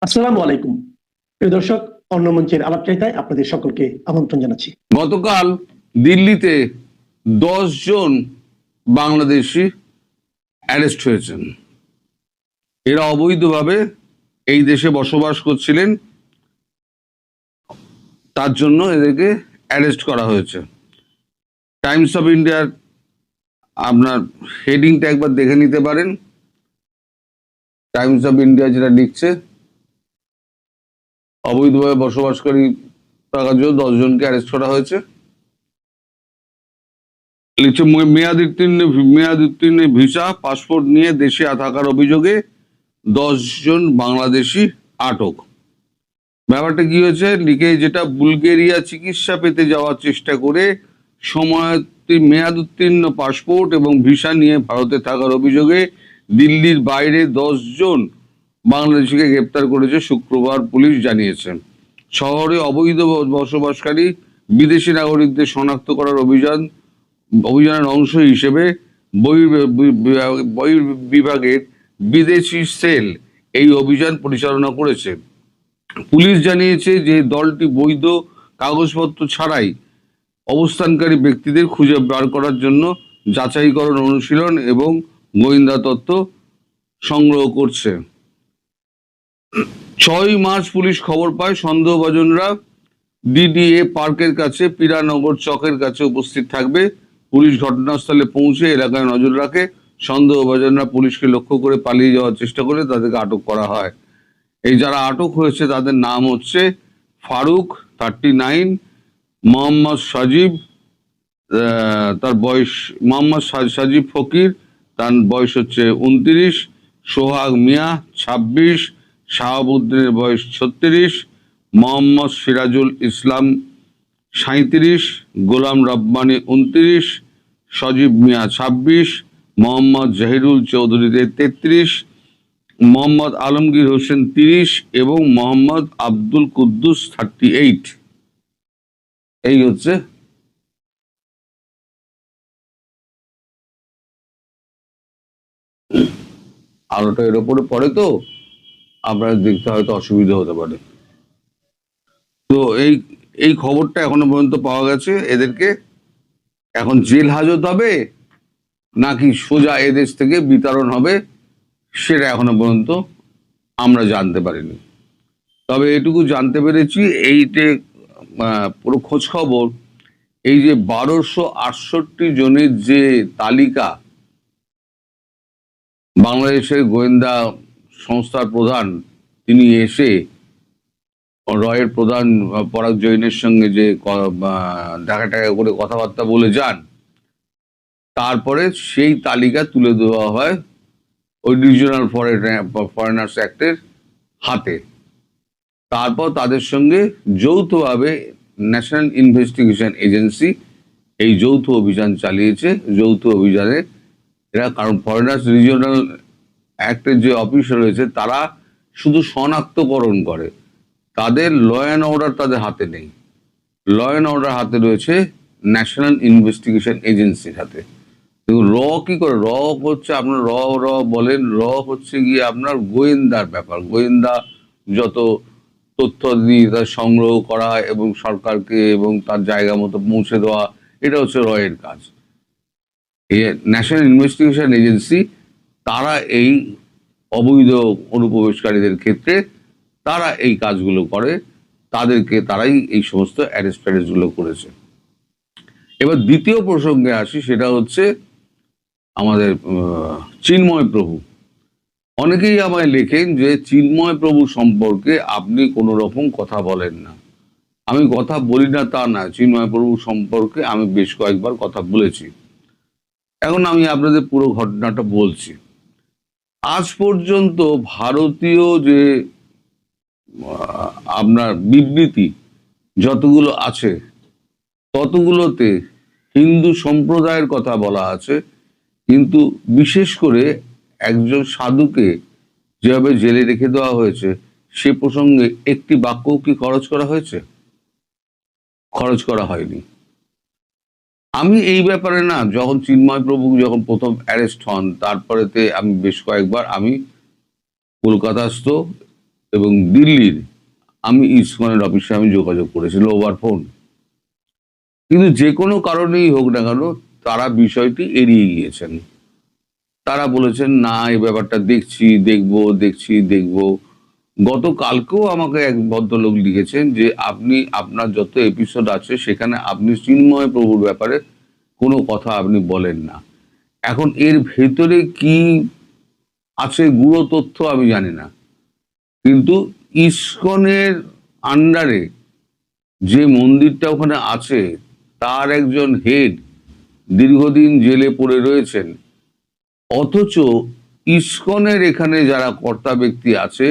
আসসালামু আলাইকুম প্রিয় দর্শক, অন্য মঞ্চের আলাপচারিতায় আপনাদের সকলকে আমন্ত্রণ জানাচ্ছি। গতকাল দিল্লিতে 10 জন বাংলাদেশি অ্যারেস্ট হয়েছেন। এরা অবৈধভাবে এই দেশে বসবাস করছিলেন, তার জন্য এদেরকে অ্যারেস্ট করা হয়েছে। টাইমস অফ ইন্ডিয়ার আপনার হেডিংটা একবার দেখে নিতে পারেন। টাইমস অফ ইন্ডিয়া যেটা লিখছে, অবৈধভাবে বসবাসকারী থাকার জন্য 10 জনকে অ্যারেস্ট করা হয়েছে। লিখছে মেয়াদোত্তীর্ণ ভিসা পাসপোর্ট নিয়ে দেশে থাকার অভিযোগে 10 জন বাংলাদেশি আটক। ব্যাপারটা কি হয়েছে লিখে, যেটা বুলগেরিয়া চিকিৎসা পেতে যাওয়ার চেষ্টা করে মেয়াদোত্তীর্ণ পাসপোর্ট এবং ভিসা নিয়ে ভারতে থাকার অভিযোগে দিল্লির বাইরে 10 জন বাংলাদেশিকে গ্রেপ্তার করেছে শুক্রবার পুলিশ জানিয়েছে। শহরে অবৈধ বসবাসকারী বিদেশি নাগরিকদের শনাক্ত করার অভিযানের অংশ হিসেবে বিভাগের বিদেশি সেল এই অভিযান পরিচালনা করেছে। পুলিশ জানিয়েছে যে দলটি বৈধ কাগজপত্র ছাড়াই অবস্থানকারী ব্যক্তিদের খুঁজে বার করার জন্য যাচাইকরণ, অনুশীলন এবং গোয়েন্দা তথ্য সংগ্রহ করছে। 6 মার্চ পুলিশ খবর পায় সন্দেহভাজনরা ডিডিএ পার্কের কাছে পীরানগর চকের কাছে উপস্থিত থাকবে। পুলিশ ঘটনাস্থলে পৌঁছে এলাকায় নজর রাখে। সন্দেহভাজনরা পুলিশকে লক্ষ্য করে পালিয়ে যাওয়ার চেষ্টা করে তাদেরকে আটক করা হয়। এই যারা আটক হয়েছে তাদের নাম হচ্ছে ফারুক 39, মোহাম্মদ সাজিব, তার বয়স মোহাম্মদ সাজিব ফকির, তার বয়স হচ্ছে 29, সোহাগ মিয়া 26, শাহাবুদ্দিনের বয়স 36, মোহাম্মদ সিরাজুল ইসলাম 37, গোলাম রব্বানি 29, সজীব মিয়া 26, মোহাম্মদ জাহিরুল চৌধুরী 33, মোহাম্মদ আলমগীর হোসেন 30 এবং মোহাম্মদ আব্দুল কুদ্দুস 38। এই হচ্ছে আলোটা এর উপরে পড়ে, তো আপনার দেখতে হয়তো অসুবিধা হতে পারে। তো এই খবরটা এখনো পর্যন্ত পাওয়া গেছে। এদেরকে এখন জেল হাজত হবে নাকি সোজা এদেশ থেকে বিতরণ হবে সেটা এখনো পর্যন্ত আমরা জানতে পারিনি। তবে এটুকু জানতে পেরেছি, এইটা পুরো খোঁজ খবর, এই যে 1268 জনের যে তালিকা বাংলাদেশের গোয়েন্দা সংস্থার প্রধান তিনি এসে রয়ের প্রধান পরাগ জৈনের সঙ্গে যে দেখা টাকা করে কথাবার্তা বলে যান, তারপরে সেই তালিকা তুলে দেওয়া হয় ওই রিজিওনাল ফরেনার্স অ্যাক্টের হাতে। তারপর তাদের সঙ্গে যৌথভাবে ন্যাশনাল ইনভেস্টিগেশন এজেন্সি এই যৌথ অভিযান চালিয়েছে। যৌথ অভিযানে এরা, কারণ ফরেনার্স রিজিওনাল অ্যাক্টের যে অফিস রয়েছে তারা শুধু শনাক্তকরণ করে, তাদের ল অ্যান্ড অর্ডার তাদের হাতে নেই। ল অ্যান্ড অর্ডার হাতে রয়েছে ন্যাশনাল ইনভেস্টিগেশন এজেন্সির হাতে। দেখুন র কি করে, র হচ্ছে আপনার র বলেন, র হচ্ছে গিয়ে আপনার গোয়েন্দার ব্যাপার। গোয়েন্দা যত তথ্য দিয়ে তার সংগ্রহ করা এবং সরকারকে এবং তার জায়গা মতো পৌঁছে দেওয়া, এটা হচ্ছে র এর কাজ। এই ন্যাশনাল ইনভেস্টিগেশন এজেন্সি তারা এই অবৈধ অনুপ্রবেশকারীদের ক্ষেত্রে তারা এই কাজগুলো করে, তারাই এই সমস্ত অ্যারেস্টগুলো করেছে। এবার দ্বিতীয় প্রসঙ্গে আসি, সেটা হচ্ছে আমাদের চিন্ময় প্রভু। অনেকেই আমায় লেখেন যে চিন্ময় প্রভু সম্পর্কে আপনি কোনো রকম কথা বলেন না। আমি কথা বলি না তা না, চিন্ময় প্রভু সম্পর্কে আমি বেশ কয়েকবার কথা বলেছি। এখন আমি আপনাদের পুরো ঘটনাটা বলছি। আজ পর্যন্ত ভারতীয় যে আপনার বিবৃতি যতগুলো আছে ততগুলোতে হিন্দু সম্প্রদায়ের কথা বলা আছে, কিন্তু বিশেষ করে একজন সাধুকে যেভাবে জেলে রেখে দেওয়া হয়েছে সে প্রসঙ্গে একটি বাক্য কি খরচ করা হয়েছে? খরচ করা হয়নি। আমি এই ব্যাপারে না, যখন চিন্ময় প্রভু যখন প্রথম অ্যারেস্ট হন তারপরেতে আমি বেশ কয়েকবার আমি কলকাতাস্থ এবং দিল্লির আমি ইসকনের অফিসে আমি যোগাযোগ করেছিল ওভার ফোন। কিন্তু যে কোনো কারণেই হোক না কেন তারা বিষয়টি এড়িয়ে গিয়েছেন। তারা বলেছেন না, এই ব্যাপারটা দেখবো। গতকালকেও আমাকে এক ভদ্রলোক লিখেছেন যে আপনি আপনার যত এপিসোড আছে সেখানে আপনি চিন্ময় প্রভুর ব্যাপারে কোনো কথা আপনি বলেন না। এখন এর ভেতরে কি আছে গুড়ো তথ্য আমি জানি না, কিন্তু ইসকনের আন্ডারে যে মন্দিরটা ওখানে আছে তার একজন হেড দীর্ঘদিন জেলে পড়ে রয়েছেন, অথচ ইসকনের এখানে যারা কর্তা ব্যক্তি আছে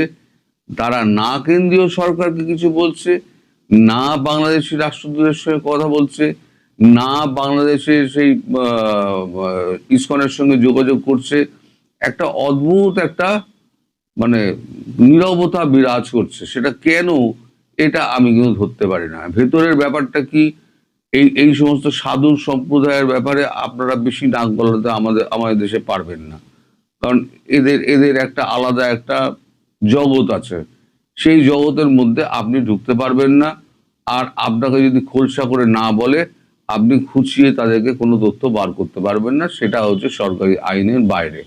তারা না কেন্দ্রীয় সরকারকে কিছু বলছে, না বাংলাদেশি রাষ্ট্রদূতের সঙ্গে কথা বলছে, না বাংলাদেশের সেই ইসকনের সঙ্গে যোগাযোগ করছে। একটা অদ্ভুত একটা মানে নীরবতা বিরাজ করছে। সেটা কেন, এটা আমি কিন্তু ধরতে পারি না। ভেতরের ব্যাপারটা কি, এই সমস্ত সাধু সম্প্রদায়ের ব্যাপারে আপনারা বেশি নাক গলাতে আমাদের দেশে পারবেন না, কারণ এদের একটা আলাদা একটা জগৎ আছে। সেই জগতের মধ্যে আপনি ঢুকতে পারবেন না, আর আপনাকে যদি খোলসা করে না বলে আপনি খুঁচিয়ে তাদেরকে কোনো তথ্য বার করতে পারবেন না। সেটা হচ্ছে সরকারি আইনের বাইরে,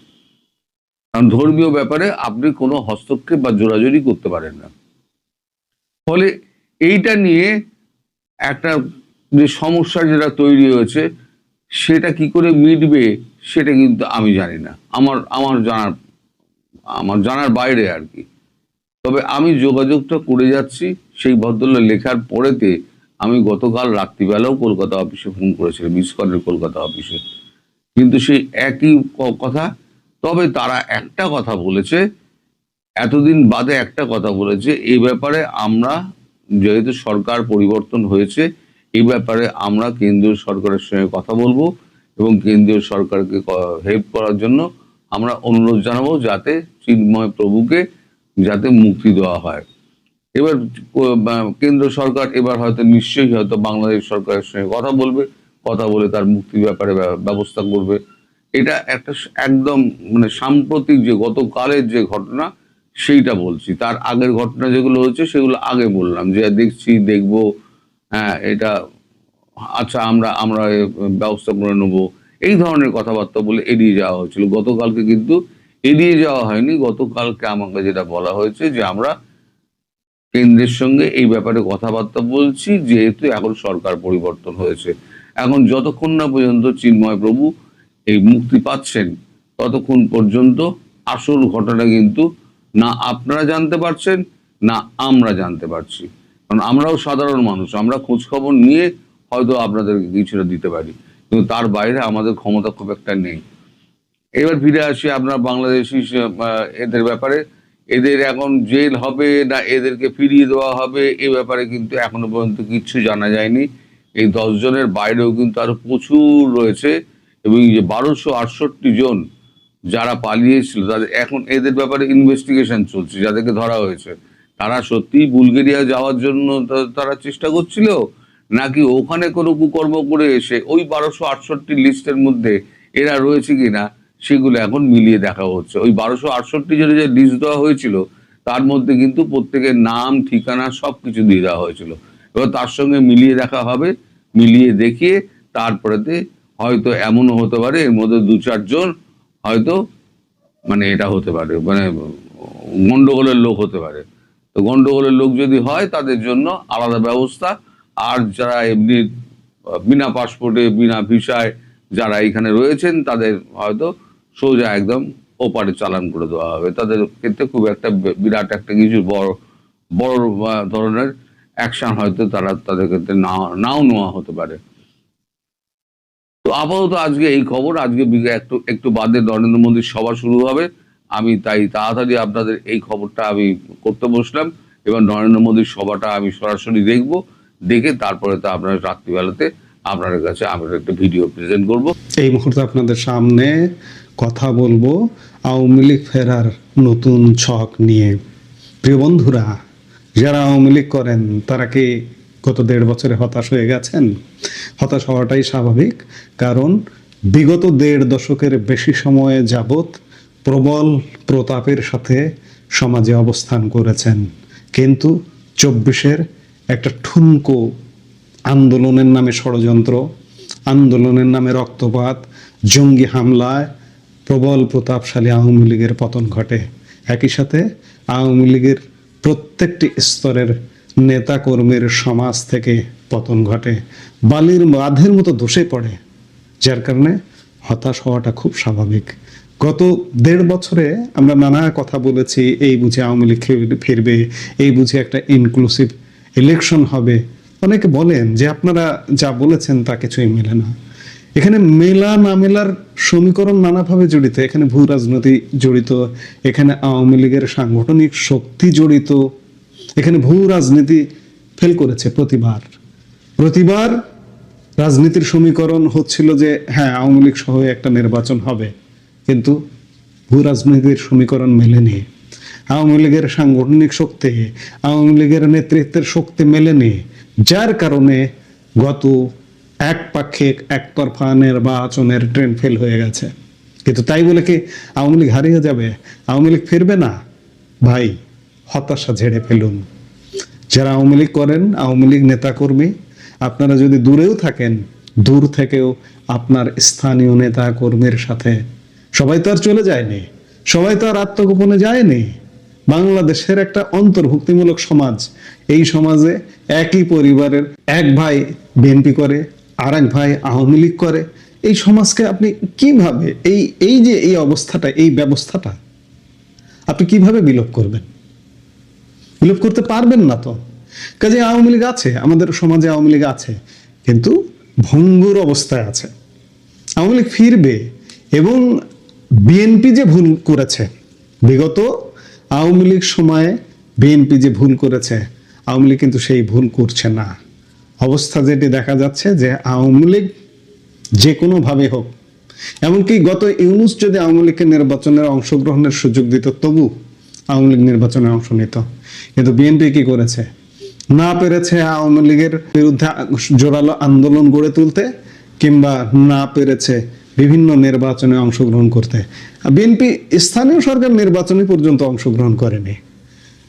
কারণ ধর্মীয় ব্যাপারে আপনি কোনো হস্তক্ষেপ বা জোরাজুরি করতে পারেন না। ফলে এইটা নিয়ে একটা যে সমস্যা যেটা তৈরি হয়েছে সেটা কি করে মিটবে সেটা কিন্তু আমি জানি না, আমার জানার বাইরে আর কি। তবে আমি যোগাযোগটা করে যাচ্ছি। সেই ভদ্রলোক লেখার পরেতে আমি গতকাল রাত্রিবেলাও কলকাতা অফিসে ফোন করেছিলাম, ইসকনের কলকাতা অফিসে, কিন্তু সেই একই কথা। তবে তারা একটা কথা বলেছে, এতদিন বাদে একটা কথা বলেছে, এই ব্যাপারে আমরা, যেহেতু সরকার পরিবর্তন হয়েছে, এই ব্যাপারে আমরা কেন্দ্রীয় সরকারের সঙ্গে কথা বলবো এবং কেন্দ্রীয় সরকারকে হেল্প করার জন্য আমরা অনুরোধ জানাবো যাতে চিন্ময় প্রভুকে যাতে মুক্তি দেওয়া হয়। এবার কেন্দ্র সরকার এবার হয়তো নিশ্চয়ই হয়তো বাংলাদেশ সরকারের সঙ্গে কথা বলে তার মুক্তির ব্যাপারে ব্যবস্থা করবে। এটা একটা একদম মানে সাম্প্রতিক যে গতকালের যে ঘটনা সেইটা বলছি, তার আগের ঘটনা যেগুলো হয়েছে সেগুলো আগে বললাম যে দেখবো, হ্যাঁ এটা আচ্ছা আমরা ব্যবস্থা করে নেবো, এই ধরনের কথাবার্তা বলে এড়িয়ে যাওয়া হয়েছিল। গতকালকে কিন্তু এড়িয়ে যাওয়া হয়নি। গতকালকে আমাকে যেটা বলা হয়েছে যে আমরা কেন্দ্রের সঙ্গে এই ব্যাপারে কথাবার্তা বলছি, যেহেতু এখন সরকার পরিবর্তন হয়েছে। এখন যতক্ষণ না পর্যন্ত চিন্ময় প্রভু এই মুক্তি পাচ্ছেন ততক্ষণ পর্যন্ত আসল ঘটনা কিন্তু না আপনারা জানতে পারছেন না আমরা জানতে পারছি, কারণ আমরাও সাধারণ মানুষ, আমরা খোঁজ খবর নিয়ে হয়তো আপনাদেরকে কিছুটা দিতে পারি, কিন্তু তার বাইরে আমাদের ক্ষমতা খুব একটা নেই। এবার ফিরে আসি আপনার বাংলাদেশি এদের ব্যাপারে। এদের এখন জেল হবে না এদেরকে ফিরিয়ে দেওয়া হবে এ ব্যাপারে কিন্তু এখনো পর্যন্ত কিচ্ছু জানা যায়নি। এই 10 জনের বাইরেও কিন্তু আরো প্রচুর রয়েছে, এবং এই যে 1268 জন যারা পালিয়েছিল তাদের এখন এদের ব্যাপারে ইনভেস্টিগেশন চলছে। যাদেরকে ধরা হয়েছে তারা সত্যি বুলগেরিয়া যাওয়ার জন্য তারা চেষ্টা করছিল, নাকি ওখানে কোনো কুকর্ম করে এসে ওই 1268 লিস্টের মধ্যে এরা রয়েছে কিনা সেগুলো এখন মিলিয়ে দেখা হচ্ছে। ওই 1268 জনের যে লিস্ট দেওয়া হয়েছিল তার মধ্যে কিন্তু প্রত্যেকের নাম ঠিকানা সবকিছু দিয়ে দেওয়া হয়েছিল। এবার তার সঙ্গে মিলিয়ে দেখা হবে, মিলিয়ে দেখিয়ে তারপরেতে হয়তো এমনও হতে পারে এর মধ্যে 2-4 জন হয়তো মানে এটা হতে পারে, মানে গন্ডগোলের লোক হতে পারে। তো গন্ডগোলের লোক যদি হয় তাদের জন্য আলাদা ব্যবস্থা, আর যারা এমনি বিনা পাসপোর্টে বিনা ভিসায় যারা এখানে রয়েছেন তাদের হয়তো সোজা একদম ওপারে চালান করে দেওয়া হবে। তাদের ক্ষেত্রে খুব একটা বিরাট একটা কিছু বড় ধরনের অ্যাকশন হয়তো তাদের ক্ষেত্রে নাও নেওয়া হতে পারে। তো আপাতত আজকে এই খবর। আজকে একটু বাদে নরেন্দ্র মোদীর সভা শুরু হবে, আমি তাই তাড়াতাড়ি আপনাদের এই খবরটা আমি করতে বসলাম। এবার নরেন্দ্র মোদীর সভাটা আমি সরাসরি দেখে তারপরে তো আপনার রাত্রিবেলাতে আপনাদের কাছে আমরা একটা ভিডিও প্রেজেন্ট করব। এই মুহূর্তে আপনাদের সামনে কথা বলবো আওয়ামী লীগ ফেরার নতুন ছক নিয়ে। প্রিয় বন্ধুরা, যারা আওয়ামী লীগ করেন তারা কি গত 1.5 বছরে হতাশ হয়ে গেছেন? হতাশ হওয়াটাই স্বাভাবিক, কারণ বিগত 1.5 দশকের বেশি সময়ে যাবৎ প্রবল প্রতাপের সাথে সমাজে অবস্থান করেছেন, কিন্তু 24-এর একটা ঠুনকো আন্দোলনের নামে ষড়যন্ত্র, আন্দোলনের নামে রক্তপাত, জঙ্গি হামলায় প্রবল প্রতাপশালী আওয়ামী লীগের পতন ঘটে। একই সাথে আওয়ামী লীগের প্রত্যেকটি স্তরের নেতা কর্মীর সমাজ থেকে পতন ঘটে, বালির বাঁধের মতো ধসে পড়ে, যার কারণে হতাশ হওয়াটা খুব স্বাভাবিক। গত 1.5 বছরে আমরা নানা কথা বলেছি, এই বুঝে আওয়ামী লীগ ফিরবে, এই বুঝে একটা ইনক্লুসিভ ইলেকশন হবে। অনেকে বলেন যে আপনারা যা বলেছেন তা কিছুই মেলে না। এখানে মেলা না মেলার সমীকরণ নানাভাবে জড়িত, এখানে ভূ রাজনীতি জড়িত, এখানে আওয়ামী লীগের সাংগঠনিক শক্তি জড়িত, এখানে ভূ রাজনীতি ফেল করেছে প্রতিবার রাজনীতির সমীকরণ হচ্ছিল যে হ্যাঁ আওয়ামী লীগ সহ একটা নির্বাচন হবে, কিন্তু ভূ রাজনীতির সমীকরণ মেলেনি। আওয়ামী লীগের সাংগঠনিক শক্তি, আওয়ামী লীগের নেতৃত্বের শক্তি মেলেনি, যার কারণে গত একপাক্ষিক একতরফা নির্বাচনের ট্রেন ফেল হয়ে গেছে। কিন্তু তাই বলে কি আওয়ামী লীগ হারিয়ে যাবে, আওয়ামী লীগ ফিরবে না? ভাই, হতাশা ঝেড়ে ফেলুন। যারা আওয়ামী লীগ করেন, আওয়ামী লীগ নেতাকর্মী, আপনারা যদি দূরেও থাকেন, দূর থেকেও আপনার স্থানীয় নেতা কর্মীর সাথে, সবাই তো আর চলে যায়নি, সবাই তো আর আত্মগোপনে যায়নি। বাংলাদেশের একটা অন্তর্ভুক্তিমূলক সমাজ, এই সমাজে একই পরিবারের এক ভাই বিএনপি করে, আর এক ভাই আওয়ামী লীগ করে। এই সমাজকে আপনি কিভাবে এই যে এই অবস্থাটা, এই ব্যবস্থাটা আপনি কিভাবে বিলোপ করবেন? বিলোপ করতে পারবেন না তো। কাজে আওয়ামী লীগ আছে, আমাদের সমাজে আওয়ামী লীগ আছে, কিন্তু ভঙ্গুর অবস্থায় আছে। আওয়ামী লীগ ফিরবে, এবং বিএনপি যে ভুল করেছে বিগত আওয়ামী লীগ সময়ে, বিএনপি যে ভুল করেছে, আওয়ামী লীগ কিন্তু সেই ভুল করছে না। অবস্থা যেটি দেখা যাচ্ছে যে আওয়ামী লীগ যে কোনোভাবে হোক, এমনকি গত ইউনূস যদি আওয়ামী লীগকে নির্বাচনের অংশগ্রহণের সুযোগ দিত, তবু আওয়ামী লীগ নির্বাচনে অংশ নিত। কিন্তু বিএনপি কি করেছে? না পেরেছে আওয়ামী লীগের বিরুদ্ধে জোরালো আন্দোলন গড়ে তুলতে, কিংবা না পেরেছে বিভিন্ন নির্বাচনে অংশগ্রহণ করতে। বিএনপি স্থানীয় সরকার নির্বাচনে পর্যন্ত অংশগ্রহণ করেনি,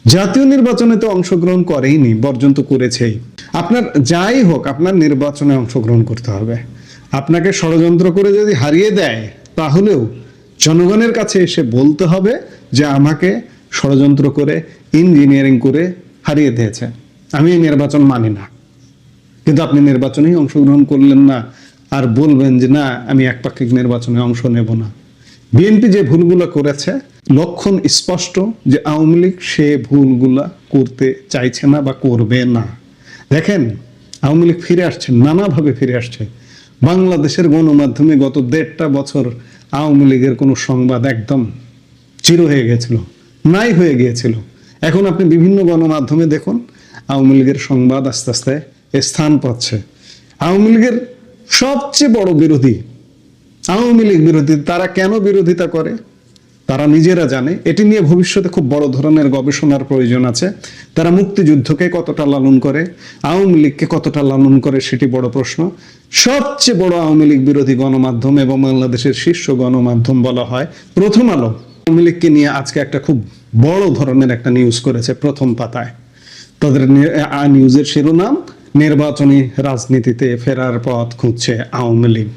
জাতীয় নির্বাচনে তো অংশগ্রহণ করেইনি, বর্জন তো করেছেই। আপনার যাই হোক, আপনার নির্বাচনে অংশগ্রহণ করতে হবে। আপনাকে ষড়যন্ত্র করে যদি হারিয়ে দেয়, তাহলেও জনগণের কাছে এসে বলতে হবে যে আমাকে ষড়যন্ত্র করে, ইঞ্জিনিয়ারিং করে হারিয়ে দিয়েছে, আমি এই নির্বাচন মানি না। কিন্তু আপনি নির্বাচনেই অংশগ্রহণ করলেন না, আর বলবেন যে না আমি একপাক্ষিক নির্বাচনে অংশ নেব না। বিএনপি যে ভুলগুলো করেছে, লক্ষণ স্পষ্ট যে আওয়ামী লীগ সে ভুলগুলা করতে চাইছে না বা করবে না। দেখেন, আওয়ামী লীগ ফিরে আসছে, নানাভাবে ফিরে আসছে। বাংলাদেশের গণমাধ্যমে গত 1.5 বছর আওয়ামী লীগের কোনো সংবাদ একদম চির হয়ে গেছিল, নাই হয়ে গিয়েছিল। এখন আপনি বিভিন্ন গণমাধ্যমে দেখুন, আওয়ামী লীগের সংবাদ আস্তে আস্তে স্থান পাচ্ছে। আওয়ামী লীগের সবচেয়ে বড় বিরোধী আওয়ামী লীগ বিরোধী, তারা কেন বিরোধিতা করে তারা নিজেরা জানে। এটি নিয়ে ভবিষ্যতে খুব বড় ধরনের গবেষণার প্রয়োজন আছে। তারা মুক্তিযুদ্ধকে কতটা লালন করে, আওয়ামী লীগকে কতটা লালন করে, সেটি বড় প্রশ্ন। সবচেয়ে বড় আওয়ামী লীগ বিরোধী গণমাধ্যম এবং বাংলাদেশের শীর্ষ গণমাধ্যম বলা হয় প্রথম আলো। আওয়ামী লীগকে নিয়ে আজকে একটা খুব বড় ধরনের একটা নিউজ করেছে প্রথম পাতায়। তাদের নিউজের শিরোনাম, নির্বাচনী রাজনীতিতে ফেরার পথ খুঁজছে আওয়ামী লীগ।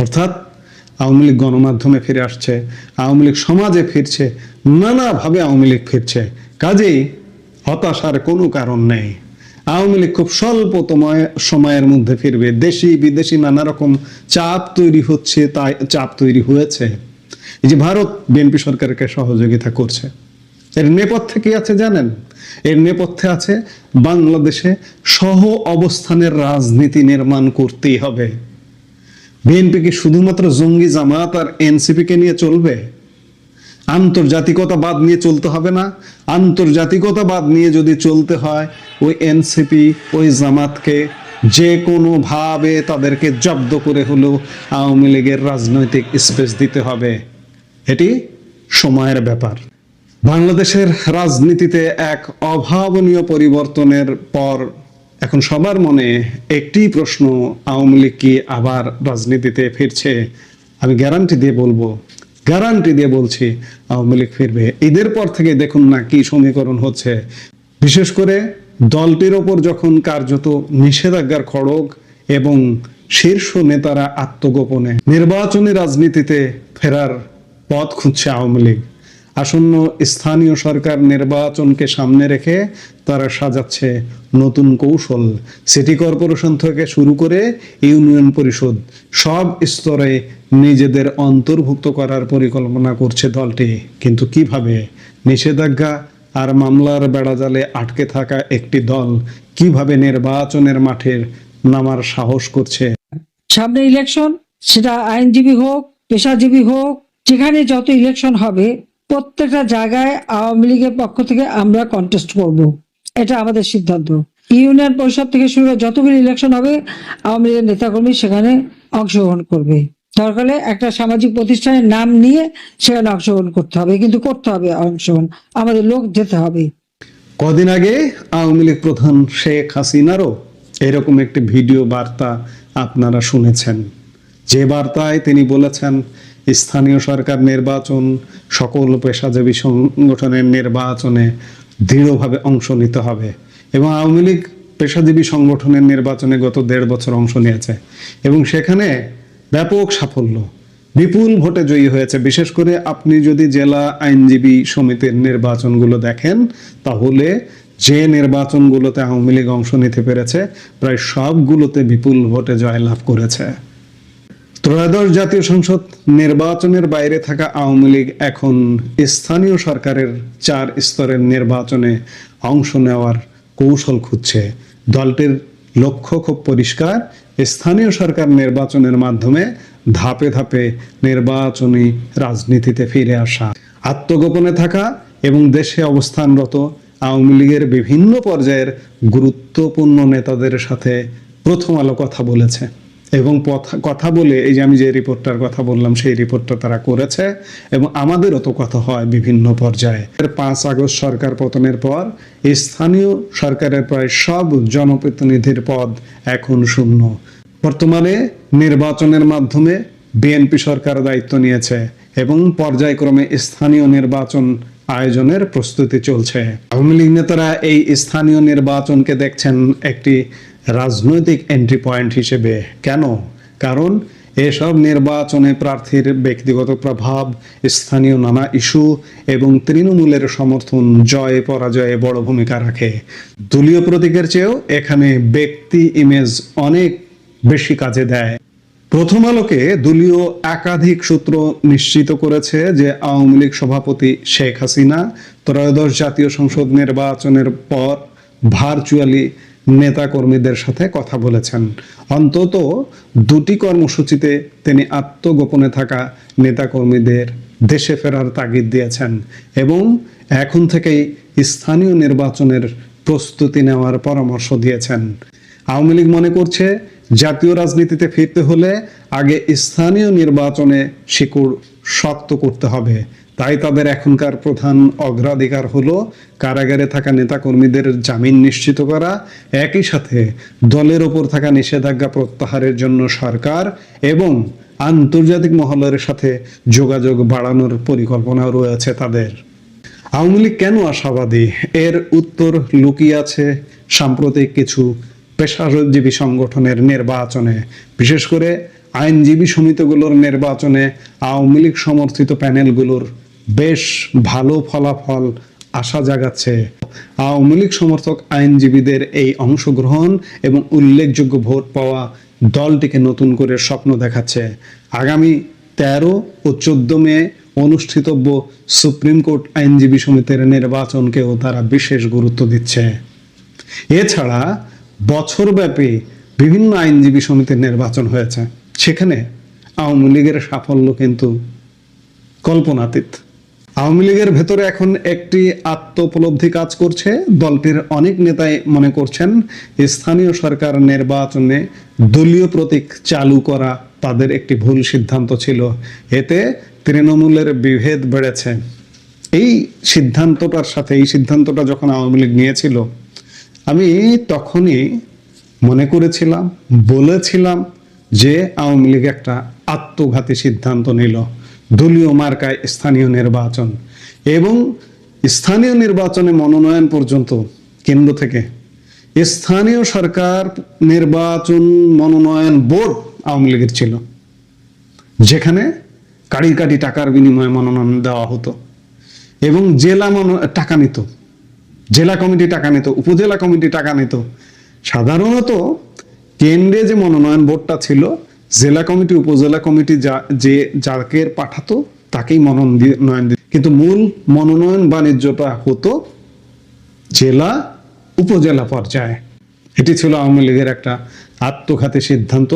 অর্থাৎ আওয়ামী লীগ গণমাধ্যমে ফিরে আসছে, আওয়ামী লীগ সমাজে ফিরছে, নানাভাবে আওয়ামী লীগ ফিরছে। কাজেই হতাশার কোনো কারণ নেই। আওয়ামী লীগ খুব স্বল্পতম সময়ের মধ্যে ফিরবে। দেশি বিদেশি নানা রকম চাপ তৈরি হচ্ছে, তাই চাপ তৈরি হয়েছে। এই যে ভারত বিএনপি সরকারকে সহযোগিতা করছে, এর নেপথ্যে কি আছে জানেন? এর নেপথ্যে আছে বাংলাদেশে সহ অবস্থানের রাজনীতি নির্মাণ করতেই হবে। বিএনপি কি শুধুমাত্র জঙ্গি জামাত আর এনসিপি কে নিয়ে চলবে? আন্তর্জাতিকতাবাদ নিয়ে চলতে হবে না? আন্তর্জাতিকতাবাদ নিয়ে যদি চলতে হয়, ওই এনসিপি, ওই জামাতকে যে কোনো ভাবে তাদেরকে জব্দ করে হলেও আওয়ামী লীগের রাজনৈতিক স্পেস দিতে হবে। এটি সময়ের ব্যাপার। বাংলাদেশের রাজনীতিতে এক অভাবনীয় পরিবর্তনের পর এখন সবার মনে একটি প্রশ্ন, আওয়ামী লীগ কি আবার রাজনীতিতে ফিরছে? আমি গ্যারান্টি দিয়ে বলবো গ্যারান্টি দিয়ে বলছি আওয়ামী লীগ ফিরবে। ঈদের পর থেকে দেখুন না কি সমীকরণ হচ্ছে। বিশেষ করে দলটির ওপর যখন কার্যত নিষেধাজ্ঞার খড়গ এবং শীর্ষ নেতারা আত্মগোপনে নির্বাচনী রাজনীতিতে ফেরার পথ খুঁজছে আওয়ামী লীগ। আসন্ন স্থানীয় সরকার নির্বাচনকে সামনে রেখে তারা সাজাচ্ছে নতুন কৌশল। সিটি কর্পোরেশন থেকে শুরু করে ইউনিয়ন পরিষদ সব স্তরে নিজেদের অন্তর্ভুক্ত করার পরিকল্পনা করছে দলটি। কিন্তু কিভাবে? নিষেধাজ্ঞা আর মামলার বেড়াজালে আটকে থাকা একটি দল কিভাবে নির্বাচনের মাঠের নামার সাহস করছে? সামনে ইলেকশন, সেটা আইনজীবী হোক, পেশাজীবী হোক, যেখানে যত ইলেকশন হবে প্রত্যেকটা জায়গায় আওয়ামী লীগের পক্ষ থেকে আমরা কন্টেস্ট করব, এটা আমাদের সিদ্ধান্ত। ইউনিয়ন পরিষদ থেকে শুরু করে যতগুলো ইলেকশন হবে আওয়ামী লীগের নেতাকর্মী সেখানে অংশগ্রহণ করবে। দরকার হলে একটা সামাজিক প্রতিষ্ঠানের নাম নিয়ে সেখানে অংশগ্রহণ করতে হবে, কিন্তু করতে হবে অংশগ্রহণ, আমাদের লোক যেতে হবে। কদিন আগে আওয়ামী লীগ প্রধান শেখ হাসিনারও এরকম একটি ভিডিও বার্তা আপনারা শুনেছেন, যে বার্তায় তিনি বলেছেন স্থানীয় সরকার নির্বাচন, সকল পেশাজীবী সংগঠনের নির্বাচনে দৃঢ়ভাবে অংশ নিতে হবে। এবং আওয়ামী লীগ পেশাজীবী সংগঠনের নির্বাচনে গত 1.5 বছর অংশ নিয়েছে এবং সেখানে ব্যাপক সাফল্য, বিপুল ভোটে জয়ী হয়েছে। বিশেষ করে আপনি যদি জেলা আইনজীবী সমিতির নির্বাচনগুলো দেখেন, তাহলে যে নির্বাচনগুলোতে আওয়ামী লীগ অংশ নিতে পেরেছে প্রায় সবগুলোতে বিপুল ভোটে জয়লাভ করেছে। ত্রয়োদশ জাতীয় সংসদ নির্বাচনের বাইরে থাকা আওয়ামী লীগ এখন স্থানীয় সরকারের 4 স্তরের নির্বাচনে অংশ নেওয়ার কৌশল খুঁজছে। দলটির লক্ষ্য খুব পরিষ্কার, স্থানীয় সরকার নির্বাচনের মাধ্যমে ধাপে ধাপে নির্বাচনী রাজনীতিতে ফিরে আসা। আত্মগোপনে থাকা এবং দেশে অবস্থানরত আওয়ামী লীগের বিভিন্ন পর্যায়ের গুরুত্বপূর্ণ নেতাদের সাথে প্রথম আলো কথা বলেছে এবং কথা বলে এই যে আমি যে রিপোর্টটার কথা বললাম সেই রিপোর্টটা তারা করেছে এবং আমাদেরও তো কথা হয় বিভিন্ন পর্যায়ে। 5 আগস্ট সরকার পতনের পর স্থানীয় সরকারের প্রায় সব জনপ্রতিনিধির পদ এখন শূন্য। বর্তমানে নির্বাচনের মাধ্যমে বিএনপি সরকার দায়িত্ব নিয়েছে এবং পর্যায়ক্রমে স্থানীয় নির্বাচন আয়োজনের প্রস্তুতি চলছে। আওয়ামী লীগ নেতারা এই স্থানীয় নির্বাচনকে দেখছেন একটি রাজনৈতিক এন্ট্রি পয়েন্ট হিসেবে। কেন? কারণ এসব নির্বাচনে প্রার্থীর ব্যক্তিগত প্রভাব, স্থানীয় নানা ইস্যু এবং তৃণমূলের সমর্থন জয় পরাজয়ে বড় ভূমিকা রাখে। দলীয় প্রতীকের চেয়েও এখানে ব্যক্তি ইমেজ অনেক বেশি কাজে দেয়। প্রথম আলোকে দলীয় একাধিক সূত্র নিশ্চিত করেছে যে আওয়ামী লীগ সভাপতি শেখ হাসিনা ত্রয়োদশ জাতীয় সংসদ নির্বাচনের পর ভার্চুয়ালি নেতাকর্মীদের সাথে কথা বলেছেন। অন্তত 2টি কর্মসূচিতে তিনি আত্মগোপনে থাকা নেতাকর্মীদের দেশে ফেরার তাগিদ দিয়েছেন এবং এখন থেকেই স্থানীয় নির্বাচনের প্রস্তুতি নেওয়ার পরামর্শ দিয়েছেন। আওয়ামী লীগ মনে করছে জাতীয় রাজনীতিতে ফিরতে হলে আগে স্থানীয় নির্বাচনে শিকড় শক্ত করতে হবে। তাই তাদের এখনকার প্রধান অগ্রাধিকার হলো কারাগারে থাকা নেতাকর্মীদের জামিন নিশ্চিত করা, একই সাথে দলের ওপর থাকা নিষেধাজ্ঞা প্রত্যাহারের জন্য সরকার এবং আন্তর্জাতিক মহলের সাথে যোগাযোগ বাড়ানোর পরিকল্পনাও রয়েছে তাদের। আওয়ামী লীগ কেন আশাবাদী? এর উত্তর লুকিয়ে আছে সাম্প্রতিক কিছু পেশাজীবী সংগঠনের নির্বাচনে, বিশেষ করে আইনজীবী সমিতিগুলোর নির্বাচনে আওয়ামী লীগ সমর্থিত প্যানেলগুলোর বেশ ভালো ফলাফল আশা জাগাচ্ছে। আওয়ামী লীগ সমর্থক আইনজীবীদের এই অংশগ্রহণ এবং উল্লেখযোগ্য ভোট পাওয়া দলটিকে নতুন করে স্বপ্ন দেখাচ্ছে। আগামী 13 ও 14 মে অনুষ্ঠিতব্য সুপ্রিম কোর্ট আইনজীবী সমিতির নির্বাচনকেও তারা বিশেষ গুরুত্ব দিচ্ছে। এছাড়া বছরব্যাপী বিভিন্ন আইনজীবী সমিতির নির্বাচন হয়েছে, সেখানে আওয়ামী লীগের সাফল্য কিন্তু কল্পনাতীত। আওয়ামী লীগের ভেতরে এখন একটি আত্মোপলব্ধি কাজ করছে। দলটির অনেক নেতাই মনে করছেন স্থানীয় সরকার নির্বাচনে দলীয় প্রতীক চালু করা তাদের একটি ভুল সিদ্ধান্ত ছিল, এতে তৃণমূলের বিভেদ বেড়েছে। এই সিদ্ধান্তটা যখন আওয়ামী লীগ নিয়েছিল, আমি তখনই মনে করেছিলাম, বলেছিলাম যে আওয়ামী লীগ একটা আত্মঘাতী সিদ্ধান্ত নিল। দলীয় মার্কায় স্থানীয় নির্বাচন এবং স্থানীয় নির্বাচনে মনোনয়ন পর্যন্ত কেন্দ্র থেকে স্থানীয় সরকার নির্বাচন মনোনয়ন বোর্ড আওয়ামী লীগের ছিল, যেখানে কাড়ি কাড়ি টাকার বিনিময়ে মনোনয়ন দেওয়া হতো এবং টাকা নিত, জেলা কমিটি টাকা নিত, উপজেলা কমিটি টাকা নিত। সাধারণত কেন্দ্রে যে মনোনয়ন বোর্ডটা ছিল, জেলা কমিটি উপজেলা কমিটি যাকে পাঠাতো তাকেই মনোনয়ন দিত, কিন্তু মূল মনোনয়ন বাণিজ্যটা হতো জেলা উপজেলা পর্যায়ে। এটি ছিল আওয়ামী লীগের একটা আত্মঘাতী সিদ্ধান্ত,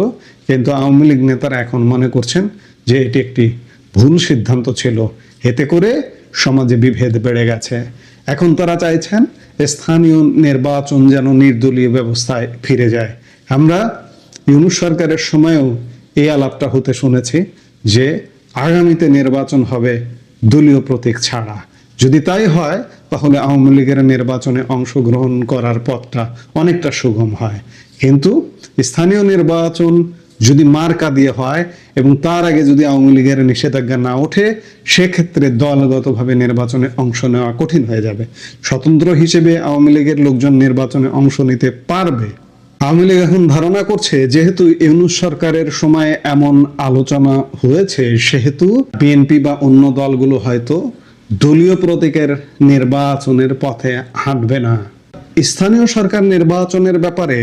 কিন্তু আওয়ামী লীগ নেতারা এখন মনে করছেন যে এটি একটি ভুল সিদ্ধান্ত ছিল, এতে করে সমাজে বিভেদ বেড়ে গেছে। এখন তারা চাইছেন স্থানীয় নির্বাচন যেন নির্দলীয় ব্যবস্থায় ফিরে যায়। আমরা ইউনূস সরকারের সময়ও এই আলাপটা হতে শুনেছি যে আগামীতে নির্বাচন হবে দলীয় প্রতীক ছাড়া। যদি তাই হয় তাহলে আওয়ামী লীগের নির্বাচনে অংশগ্রহণ করার পথটা অনেকটা সুগম হয়। কিন্তু স্থানীয় নির্বাচন যদি মার্কা দিয়ে হয় এবং তার আগে যদি আওয়ামী লীগের নিষেধাজ্ঞা না ওঠে, সেক্ষেত্রে দলগতভাবে নির্বাচনে অংশ নেওয়া কঠিন হয়ে যাবে। স্বতন্ত্র হিসেবে আওয়ামী লীগের লোকজন নির্বাচনে অংশ নিতে পারবে। আওয়ামী লীগ এখন ধারণা করছে যেহেতু ইউনূস সরকারের সময় এমন আলোচনা হয়েছে, সেহেতু বিএনপি বা অন্য দলগুলো হয়তো দলীয় প্রতীকের নির্বাচনের পথে হাঁটবে না। স্থানীয় সরকার নির্বাচনের ব্যাপারে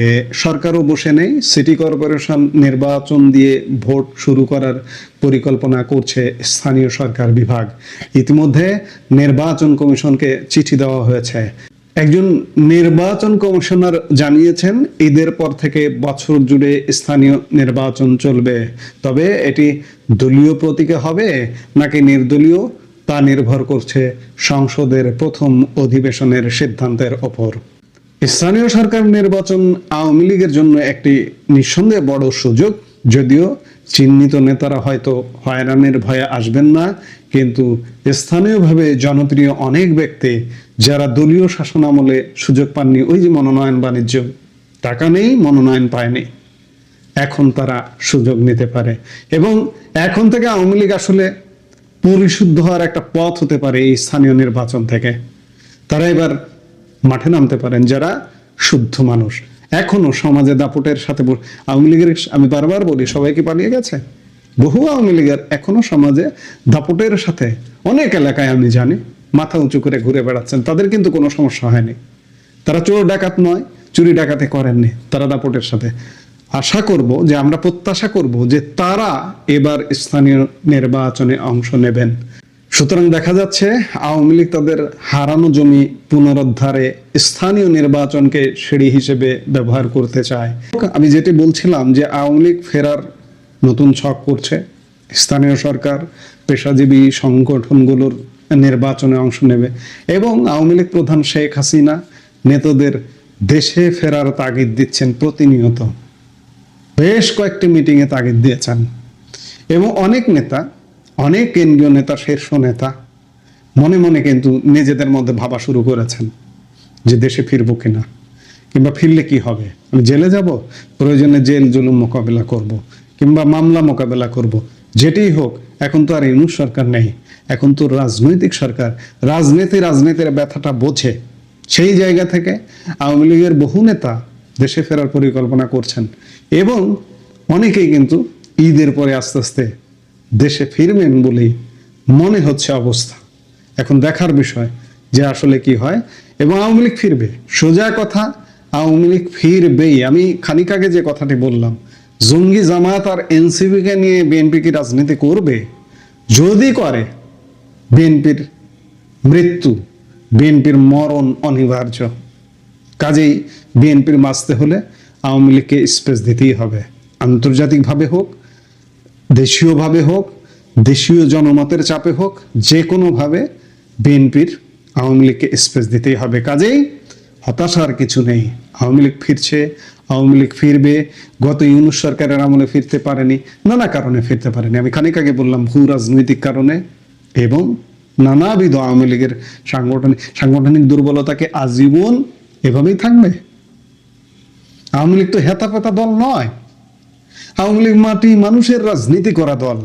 সরকারও বসে নেই। সিটি কর্পোরেশন নির্বাচন দিয়ে ভোট শুরু করার পরিকল্পনা করছে স্থানীয় সরকার বিভাগ। ইতিমধ্যে নির্বাচন কমিশনকে চিঠি দেওয়া হয়েছে। একজন নির্বাচন কমিশনার জানিয়েছেন ঈদের পর থেকে বছর জুড়ে স্থানীয় নির্বাচন চলবে, তবে এটি দলীয় প্রতীকে হবে নাকি নির্দলীয় তা নির্ভর করছে সংসদের প্রথম অধিবেশনের সিদ্ধান্তের ওপর। স্থানীয় সরকার নির্বাচন আওয়ামী লীগের জন্য একটি নিঃসন্দেহে বড় সুযোগ, যদিও চিহ্নিত নেতারা হয়তো হয়রানির ভয়ে আসবেন না, কিন্তু স্থানীয়ভাবে জনপ্রিয় অনেক ব্যক্তি যারা দলীয় শাসন আমলে সুযোগ পাননি, ওই যে মনোনয়ন বাণিজ্য, টাকা নেই মনোনয়ন পায়নি, এখন তারা সুযোগ নিতে পারে এবং এখন থেকে আওয়ামী লীগ আসলে পরিশুদ্ধ হওয়ার একটা পথ হতে পারে এই স্থানীয় নির্বাচন থেকে। তারা এবার মাঠে নামতে পারেন যারা শুদ্ধ মানুষ। এখনো সমাজে দাপটের সাথে আওয়ামী লীগের, আমি বারবার বলি, সবাই কি পালিয়ে গেছে? বহু আওয়ামী লীগের এখনো সমাজে দাপটের সাথে অনেক এলাকায় আমি জানি মাথা উঁচু করে ঘুরে বেড়াচ্ছেন, তাদের কিন্তু কোনো সমস্যা হয়নি। তারা চোর ডাকাত নয়, চুরি ডাকাতি করেননি, তারা দাপটের সাথে। আশা করব যে আমরা প্রত্যাশা করব যে তারা এবার স্থানীয় নির্বাচনে অংশ নেবেন। সুতরাং দেখা যাচ্ছে আওয়ামী লীগ তাদের হারানো জমি পুনরুদ্ধারে স্থানীয় নির্বাচনকে সিঁড়ি হিসেবে ব্যবহার করতে চায়। আমি যেটি বলছিলাম যে আওয়ামী লীগ ফেরার নতুন ছক করছে, স্থানীয় সরকার পেশাজীবী সংগঠনগুলোর নির্বাচনে অংশ নেবে এবং আওয়ামী লীগ প্রধান শেখ হাসিনা নেতাদের দেশে ফেরার তাগিদ দিচ্ছেন প্রতিনিয়ত। বেশ কয়েকটি মিটিংয়ে তাগিদ দিয়েছেন এবং অনেক নেতা, অনেক কেন্দ্রীয় নেতা, শীর্ষ নেতা মনে মনে কিন্তু নিজেদের মধ্যে ভাবা শুরু করেছেন যে দেশে ফিরবো কিনা, কিংবা ফিরলে কি হবে, আমি জেলে যাব, প্রয়োজনে জেল জুলুম মোকাবেলা করব, কিংবা মামলা মোকাবেলা করব, যেটিই হোক। এখন তো আর ইউনূস সরকার নেই, এখন তো রাজনৈতিক সরকার। রাজনীতির ব্যথাটা বোঝে। সেই জায়গা থেকে আওয়ামী লীগের বহু নেতা দেশে ফেরার পরিকল্পনা করছেন এবং অনেকেই কিন্তু ঈদের পরে আস্তে আস্তে দেশে ফিরবেন বলেই মনে হচ্ছে অবস্থা। এখন দেখার বিষয় যে আসলে কি হয় এবং আওয়ামী লীগ ফিরবে। সোজা কথা, আওয়ামী লীগ ফিরবেই। আমি খানিক আগে যে কথাটি বললাম, জঙ্গি জামাত আর এনসিপিকে নিয়ে বিএনপি কি রাজনীতি করবে? যদি করে, বিএনপির মৃত্যু, বিএনপির মরণ অনিবার্য। কাজেই বিএনপির বাঁচতে হলে আওয়ামী লীগকে স্পেস দিতেই হবে। আন্তর্জাতিকভাবে হোক, দেশীয়ভাবে হোক, দেশীয় জনমতের চাপে হোক, যে কোনোভাবে বিএনপির আওয়ামী লীগকে স্পেস দিতেই হবে। কাজেই হতাশার কিছু নেই। আওয়ামী লীগ ফিরছে, আওয়ামী লীগ ফিরবে। গত ইউনূস সরকারের আমলে ফিরতে পারেনি, নানা কারণে ফিরতে পারেনি। আমি খানিক আগে বললাম, ভূ রাজনৈতিক কারণে এবং নানাবিধ আওয়ামী লীগের সাংগঠনিক দুর্বলতাকে আজীবন এভাবেই থাকবে। আওয়ামী লীগ তো হেতা পেতা দল নয়। আওয়ামী লীগ মাটি মানুষের রাজনীতি করা দল।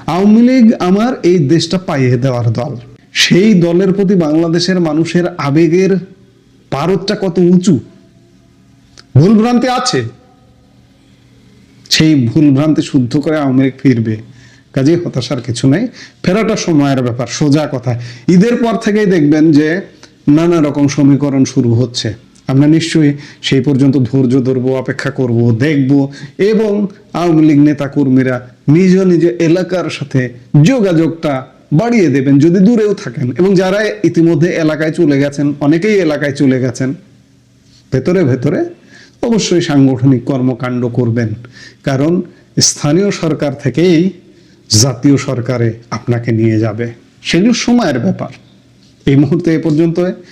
আওয়ামী লীগ আমার এই দেশটা পাইয়ে দেওয়ার দল। সেই দলের প্রতি বাংলাদেশের মানুষের আবেগের পারদটা কত উঁচু। ভুলভ্রান্তি আছে, সেই ভুলভ্রান্তি শুদ্ধ করে আওয়ামী লীগ ফিরবে, কাজেই হতাশার কিছু নেই। ফেরাটা সময়ের ব্যাপার, সোজা কথা। ঈদের পর থেকেই দেখবেন যে নানা রকম সমীকরণ শুরু হচ্ছে। আমরা নিশ্চয়ই সেই পর্যন্ত ধৈর্য ধরবো, অপেক্ষা করব, দেখব, এবং আওয়ামী লীগ নেতা কর্মীরা নিজ নিজ এলাকার সাথে যোগাযোগটা বাড়িয়ে দেবেন যদি দূরেও থাকেন। এবং যারা ইতিমধ্যে এলাকায় চলে গেছেন, অনেকেই এলাকায় চলে গেছেন, ভেতরে ভেতরে অবশ্যই সাংগঠনিক কর্মকাণ্ড করবেন, কারণ স্থানীয় সরকার থেকেই জাতীয় সরকারে আপনাকে নিয়ে যাবে। সেগুলো সময়ের ব্যাপার। এই মুহূর্তে এ পর্যন্ত।